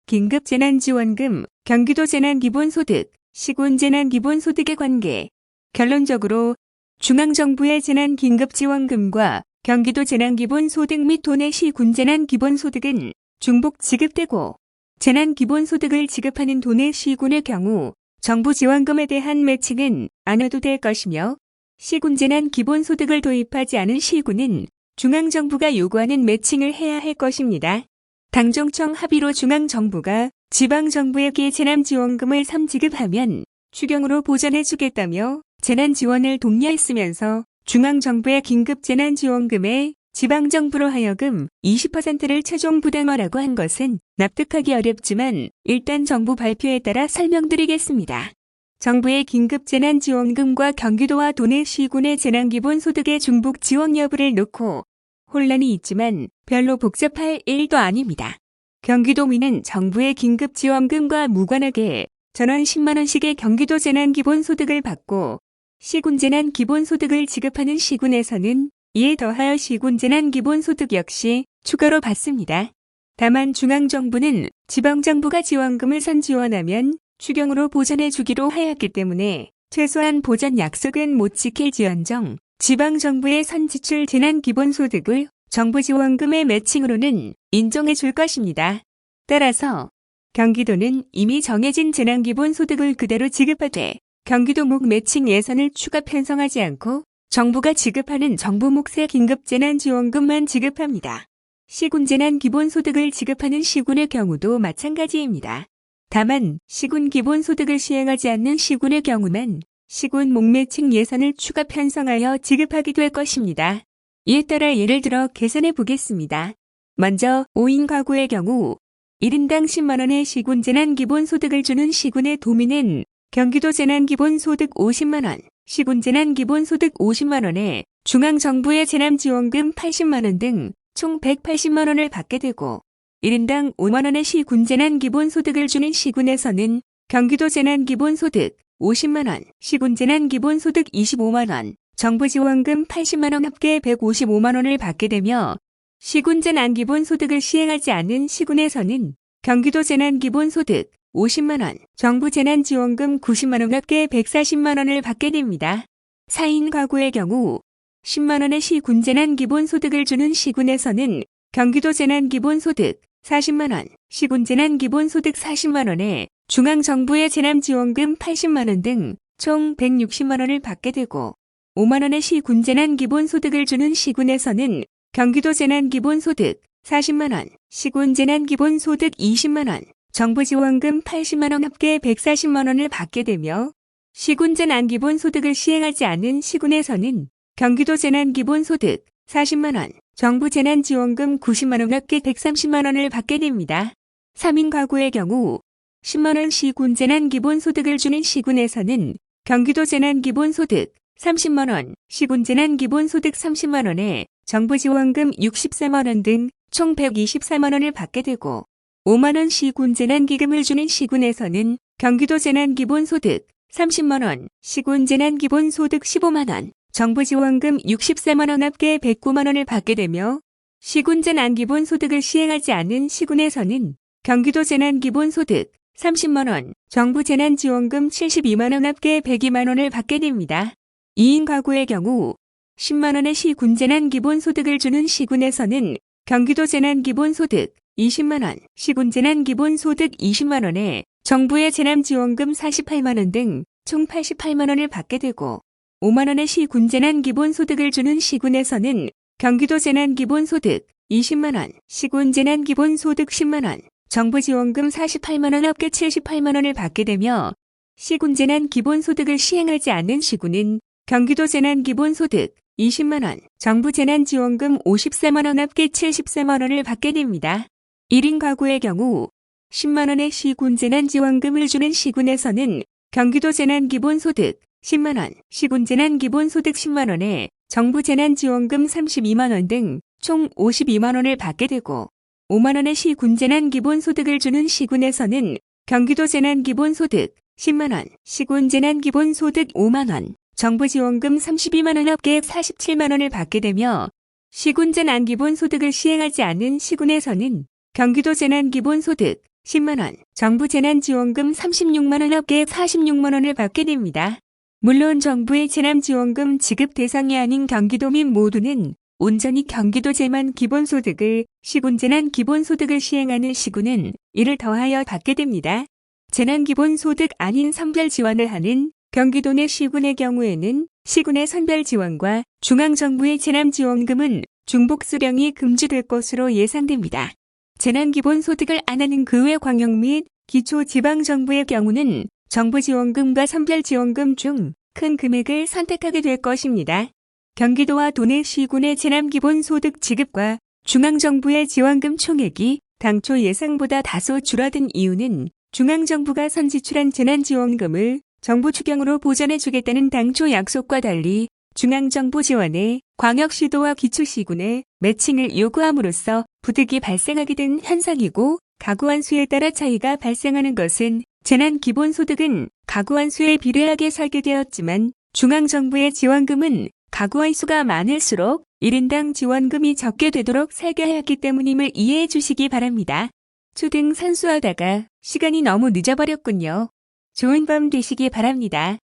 긴급재난지원금, 경기도 재난기본소득, 시군 재난기본소득의 관계. 결론적으로 중앙정부의 재난긴급지원금과 경기도 재난기본소득 및 도내 시군 재난기본소득은 중복 지급되고 재난기본소득을 지급하는 도내 시군의 경우 정부 지원금에 대한 매칭은 안 해도 될 것이며 시군 재난기본소득을 도입하지 않은 시군은 중앙정부가 요구하는 매칭을 해야 할 것입니다. 당정청 합의로 중앙정부가 지방정부에게 재난지원금을 선지급하면 추경으로 보전해주겠다며 재난지원을 독려했으면서 중앙정부의 긴급재난지원금에 지방정부로 하여금 20%를 최종 부담하라고 한 것은 납득하기 어렵지만 일단 정부 발표에 따라 설명드리겠습니다. 정부의 긴급재난지원금과 경기도와 도내 시군의 재난기본소득의 중복 지원 여부를 놓고 혼란이 있지만 별로 복잡할 일도 아닙니다. 경기도민은 정부의 긴급지원금과 무관하게 전원 10만원씩의 경기도 재난기본소득을 받고 시군 재난기본소득을 지급하는 시군에서는 이에 더하여 시군 재난기본소득 역시 추가로 받습니다. 다만 중앙정부는 지방정부가 지원금을 선지원하면 추경으로 보전해주기로 하였기 때문에 최소한 보전 약속은 못 지킬지언정 지방정부의 선지출 재난기본소득을 정부 지원금의 매칭으로는 인정해 줄 것입니다. 따라서 경기도는 이미 정해진 재난기본소득을 그대로 지급하되 경기도 목 매칭 예산을 추가 편성하지 않고 정부가 지급하는 정부 몫의 긴급재난지원금만 지급합니다. 시군 재난기본소득을 지급하는 시군의 경우도 마찬가지입니다. 다만 시군 기본소득을 시행하지 않는 시군의 경우만 시군 목 매칭 예산을 추가 편성하여 지급하게 될 것입니다. 이에 따라 예를 들어 계산해 보겠습니다. 먼저 5인 가구의 경우 1인당 10만원의 시군 재난기본소득을 주는 시군의 도민은 경기도 재난기본소득 50만원, 시군 재난기본소득 50만원에 중앙정부의 재난지원금 80만원 등 총 180만원을 받게 되고 1인당 5만원의 시군 재난기본소득을 주는 시군에서는 경기도 재난기본소득 50만원, 시군 재난기본소득 25만원, 정부 지원금 80만원 합계 155만원을 받게 되며 시군 재난기본소득을 시행하지 않은 시군에서는 경기도 재난기본소득 50만원, 정부 재난지원금 90만원 합계 140만원을 받게 됩니다. 4인 가구의 경우 10만원의 시군 재난기본소득을 주는 시군에서는 경기도 재난기본소득 40만원, 시군 재난기본소득 40만원에 중앙정부의 재난지원금 80만원 등 총 160만원을 받게 되고 5만원의 시군 재난기본소득을 주는 시군에서는 경기도 재난기본소득 40만원, 시군 재난기본소득 20만원, 정부 지원금 80만원 합계 140만원을 받게 되며 시군 재난기본소득을 시행하지 않은 시군에서는 경기도 재난기본소득 40만원, 정부 재난지원금 90만원 합계 130만원을 받게 됩니다. 3인 가구의 경우 10만원 시군 재난기본소득을 주는 시군에서는 경기도 재난기본소득 30만원, 시군 재난기본소득 30만원에 정부 지원금 64만원 등 총 124만원을 받게 되고 5만원 시군 재난기금을 주는 시군에서는 경기도 재난기본소득 30만원, 시군 재난기본소득 15만원, 정부 지원금 64만원 합계 109만원을 받게 되며 시군 재난기본소득을 시행하지 않은 시군에서는 경기도 재난기본소득 30만원, 정부 재난지원금 72만원 합계 102만원을 받게 됩니다. 2인 가구의 경우 10만원의 시군 재난기본소득을 주는 시군에서는 경기도 재난기본소득 20만원, 시군 재난기본소득 20만원에 정부의 재난지원금 48만원 등 총 88만원을 받게 되고 5만원의 시군 재난기본소득을 주는 시군에서는 경기도 재난기본소득 20만원, 시군 재난기본소득 10만원, 정부 지원금 48만원 합계 78만원을 받게 되며 시군 재난기본소득을 시행하지 않는 시군은 경기도 재난기본소득 20만원, 정부 재난지원금 54만원 합계 74만원을 받게 됩니다. 1인 가구의 경우 10만원의 시군 재난지원금을 주는 시군에서는 경기도 재난기본소득 10만원, 시군 재난기본소득 10만원에 정부 재난지원금 32만원 등 총 52만원을 받게 되고 5만원의 시군 재난기본소득을 주는 시군에서는 경기도 재난기본소득 10만원, 시군 재난기본소득 5만원, 정부 지원금 32만원 합계 47만원을 받게 되며 시군 재난기본소득을 시행하지 않은 시군에서는 경기도 재난기본소득 10만 원, 정부 재난지원금 36만 원 합계 46만 원을 받게 됩니다. 물론 정부의 재난지원금 지급 대상이 아닌 경기도민 모두는 온전히 경기도제만 기본소득을, 시군재난 기본소득을 시행하는 시군은 이를 더하여 받게 됩니다. 재난기본소득 아닌 선별지원을 하는 경기도 내 시군의 경우에는 시군의 선별지원과 중앙정부의 재난지원금은 중복 수령이 금지될 것으로 예상됩니다. 재난기본소득을 안 하는 그 외 광역 및 기초지방정부의 경우는 정부지원금과 선별지원금 중 큰 금액을 선택하게 될 것입니다. 경기도와 도내 시군의 재난기본소득 지급과 중앙정부의 지원금 총액이 당초 예상보다 다소 줄어든 이유는 중앙정부가 선지출한 재난지원금을 정부 추경으로 보전해주겠다는 당초 약속과 달리 중앙정부 지원에 광역시도와 기초시군의 매칭을 요구함으로써 부득이 발생하게 된 현상이고, 가구한 수에 따라 차이가 발생하는 것은 재난기본소득은 가구한 수에 비례하게 설계되었지만 중앙정부의 지원금은 가구한 수가 많을수록 1인당 지원금이 적게 되도록 설계하였기 때문임을 이해해 주시기 바랍니다. 초등 산수하다가 시간이 너무 늦어버렸군요. 좋은 밤 되시기 바랍니다.